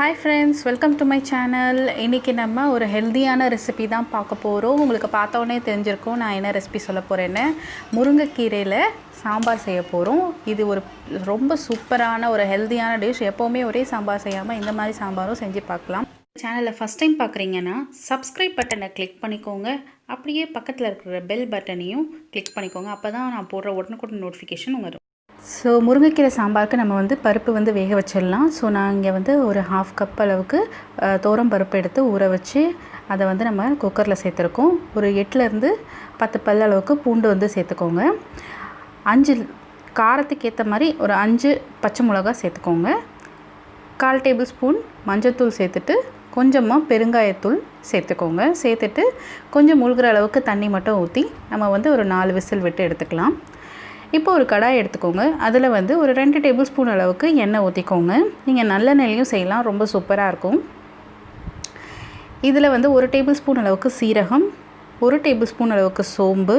Hi friends, welcome to my channel. இன்னைக்கு நம்ம ஒரு ஹெல்தியான ரெசிபி தான் பார்க்க போறோம். உங்களுக்கு பார்த்தோனே தெரிஞ்சிருக்கும் நான் என்ன ரெசிபி சொல்ல போறேன்னு. முருங்கை கீரையில சாம்பார் செய்ய போறோம். இது ஒரு ரொம்ப சூப்பரான ஒரு ஹெல்தியான டிஷ். எப்பவுமே ஒரே சாம்பார் செய்யாம இந்த மாதிரி சாம்பாரும் செஞ்சு பார்க்கலாம். சேனலை ஃபர்ஸ்ட் டைம் பார்க்குறீங்கன்னா சப்ஸ்கிரைப் பட்டனை கிளிக் பண்ணிக்கோங்க. அப்படியே பக்கத்தில் இருக்கிற பெல் பட்டனையும் கிளிக் பண்ணிக்கோங்க. அப்போ தான் நான் போடுற உடனுக்குடன் நோட்டிஃபிகேஷன் வரும். ஸோ முருங்கைக்கீரை சாம்பாருக்கு நம்ம பருப்பு வேக வச்சிடலாம். ஸோ நான் இங்கே ஒரு 1/2 கப் அளவுக்கு தோரம் பருப்பு எடுத்து ஊற வச்சு அதை நம்ம குக்கரில் சேர்த்துருக்கோம். ஒரு 8லேருந்து 10 பல் அளவுக்கு பூண்டு சேர்த்துக்கோங்க. 5 காரத்துக்கு ஏற்ற மாதிரி ஒரு 5 பச்சை மிளகா சேர்த்துக்கோங்க. 1/4 டேபிள் ஸ்பூன் மஞ்சள்தூள் சேர்த்துட்டு கொஞ்சமாக பெருங்காயத்தூள் சேர்த்துக்கோங்க. சேர்த்துட்டு கொஞ்சம் முழுகிற அளவுக்கு தண்ணி மட்டும் ஊற்றி நம்ம ஒரு 4 விசில் விட்டு எடுத்துக்கலாம். இப்போ ஒரு கடாய் எடுத்துக்கோங்க. அதில் ஒரு 2 டேபிள் ஸ்பூன் அளவுக்கு எண்ணெய் ஊற்றிக்கோங்க. நீங்கள் நல்லெண்ணெய்லையும் செய்யலாம், ரொம்ப சூப்பராக இருக்கும். இதில் 1 டேபிள் ஸ்பூன் அளவுக்கு சீரகம், 1 டேபிள் ஸ்பூன் அளவுக்கு சோம்பு,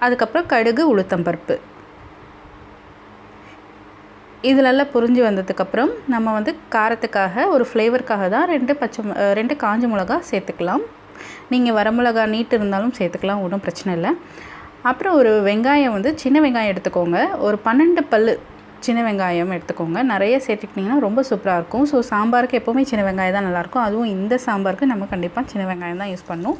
அதுக்கப்புறம் கடுகு, உளுத்தம்பருப்பு. இது நல்லா பொரிஞ்சு வந்ததுக்கப்புறம் நம்ம காரத்துக்காக ஒரு ஃப்ளேவருக்காக தான் 2 காஞ்ச மிளகா சேர்த்துக்கலாம். நீங்கள் வரமிளகா நீட்டு இருந்தாலும் சேர்த்துக்கலாம், ஒன்றும் பிரச்சனை இல்லை. அப்புறம் ஒரு வெங்காயம் சின்ன வெங்காயம் எடுத்துக்கோங்க. ஒரு 12 பல் சின்ன வெங்காயம் எடுத்துக்கோங்க. நிறைய சேர்த்துக்கிட்டிங்கன்னா ரொம்ப சூப்பராக இருக்கும். ஸோ சாம்பாருக்கு எப்போவுமே சின்ன வெங்காயம் தான் நல்லாயிருக்கும். அதுவும் இந்த சாம்பாருக்கு நம்ம கண்டிப்பாக சின்ன வெங்காயம் தான் யூஸ் பண்ணணும்.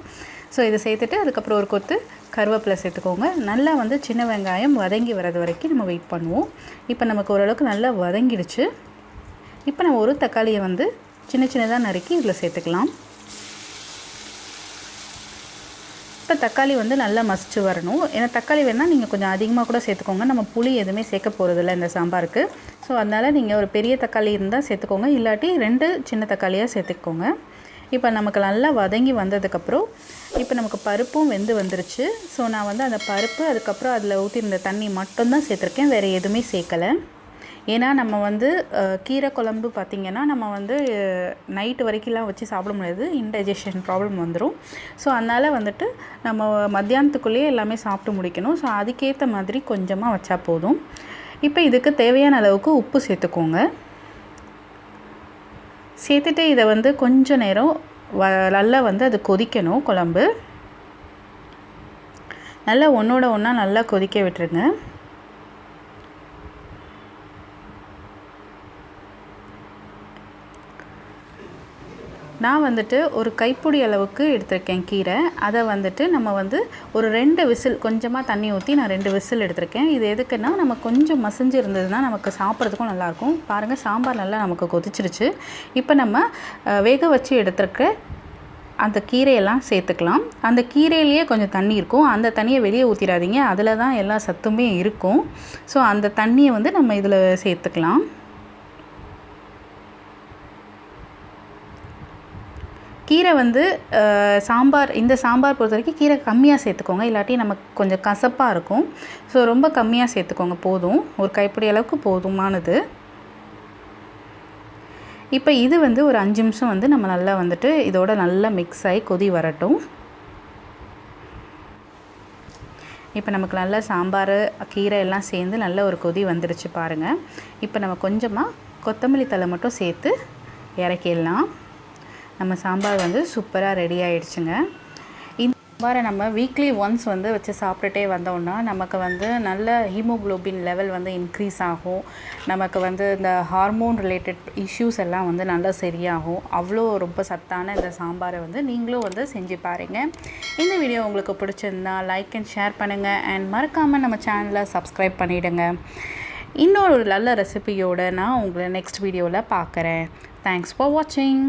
ஸோ இதை சேர்த்துட்டு அதுக்கப்புறம் ஒரு கொத்து கருவேப்பிலை சேர்த்துக்கோங்க. நல்லா சின்ன வெங்காயம் வதங்கி வர்றது வரைக்கும் நம்ம வெயிட் பண்ணுவோம். இப்போ நமக்கு ஓரளவுக்கு நல்லா வதங்கிடுச்சு. இப்போ நம்ம ஒரு தக்காளியை சின்ன சின்னதாக நறுக்கி இதில் சேர்த்துக்கலாம். இப்போ தக்காளி நல்லா மசிச்சு வரணும். ஏன்னா தக்காளி வேணால் நீங்கள் கொஞ்சம் அதிகமாக கூட சேர்த்துக்கோங்க. நம்ம புளி எதுவுமே சேர்க்க போகிறதில்ல இந்த சாம்பாருக்கு. ஸோ அதனால் நீங்கள் ஒரு பெரிய தக்காளி இருந்தால் சேர்த்துக்கோங்க, இல்லாட்டி 2 சின்ன தக்காளியாக சேர்த்துக்கோங்க. இப்போ நமக்கு நல்லா வதங்கி வந்ததுக்கப்புறம் இப்போ நமக்கு பருப்பும் வெந்து வந்துருச்சு. ஸோ நான் அந்த பருப்பு அதுக்கப்புறம் அதில் ஊற்றிருந்த தண்ணி மட்டும்தான் சேர்த்துருக்கேன், வேறு எதுவுமே சேர்க்கலை. ஏன்னா நம்ம கீரை குழம்பு பார்த்திங்கன்னா நம்ம நைட்டு வரைக்கும்லாம் வச்சு சாப்பிட முடியாது, இன்டைஜஷன் ப்ராப்ளம் வந்துடும். ஸோ அதனால் நம்ம மத்தியானத்துக்குள்ளேயே எல்லாமே சாப்பிட்டு முடிக்கணும். ஸோ அதுக்கேற்ற மாதிரி கொஞ்சமாக வச்சா போதும். இப்போ இதுக்கு தேவையான அளவுக்கு உப்பு சேர்த்துக்கோங்க. சேர்த்துட்டு இதை கொஞ்சம் நேரம் நல்லா அது கொதிக்கணும். குழம்பு நல்லா ஒன்றோட ஒன்றா நல்லா கொதிக்க விட்டுருங்க. நான் ஒரு கைப்பிடி அளவுக்கு எடுத்திருக்கேன் கீரை. அதை நம்ம ஒரு 2 விசில் கொஞ்சமாக தண்ணி ஊற்றி நான் 2 விசில் எடுத்திருக்கேன். இது எதுக்குன்னா நம்ம கொஞ்சம் மசிஞ்சு இருந்ததுன்னா நமக்கு சாப்பிட்றதுக்கும் நல்லாயிருக்கும். பாருங்கள், சாம்பார் நல்லா நமக்கு கொதிச்சிருச்சு. இப்போ நம்ம வேக வச்சு எடுத்துருக்க அந்த கீரையெல்லாம் சேர்த்துக்கலாம். அந்த கீரையிலேயே கொஞ்சம் தண்ணி இருக்கும், அந்த தண்ணியை வெளியே ஊற்றிடாதீங்க, அதில் தான் எல்லா சத்துமே இருக்கும். ஸோ அந்த தண்ணியை நம்ம இதில் சேர்த்துக்கலாம். கீரை சாம்பார் இந்த சாம்பார் பொறுத்த வரைக்கும் கீரை கம்மியாக சேர்த்துக்கோங்க, இல்லாட்டி நமக்கு கொஞ்சம் கசப்பாக இருக்கும். ஸோ ரொம்ப கம்மியாக சேர்த்துக்கோங்க, போதும். ஒரு கைப்பிடி அளவுக்கு போதுமானது. இப்போ இது ஒரு 5 நிமிஷம் நம்ம நல்லா இதோட நல்லா மிக்ஸ் ஆகி கொதி வரட்டும். இப்போ நமக்கு நல்லா சாம்பார் கீரை எல்லாம் சேர்ந்து நல்ல ஒரு கொதி வந்துடுச்சு பாருங்கள். இப்போ நம்ம கொஞ்சமாக கொத்தமல்லி தழை மட்டும் சேர்த்து இறக்கிடலாம். நம்ம சாம்பார் சூப்பராக ரெடி ஆகிடுச்சுங்க. இந்த சாம்பாரை நம்ம வீக்லி ஒன்ஸ் வச்சு சாப்பிட்டுட்டே வந்தோம்னா நமக்கு நல்ல ஹீமோக்ளோபின் லெவல் இன்க்ரீஸ் ஆகும். நமக்கு இந்த ஹார்மோன் ரிலேட்டட் இஷ்யூஸ் எல்லாம் நல்லா சரியாகும். அவ்வளோ ரொம்ப சத்தான இந்த சாம்பாரை நீங்களும் செஞ்சு பாருங்கள். இந்த வீடியோ உங்களுக்கு பிடிச்சிருந்தா லைக் அண்ட் ஷேர் பண்ணுங்கள். அண்ட் மறக்காமல் நம்ம சேனலை சப்ஸ்கிரைப் பண்ணிவிடுங்க. இன்னொரு நல்ல ரெசிபியோடு நான் உங்களை நெக்ஸ்ட் வீடியோவில் பார்க்குறேன். தேங்க்ஸ் ஃபார் வாட்சிங்.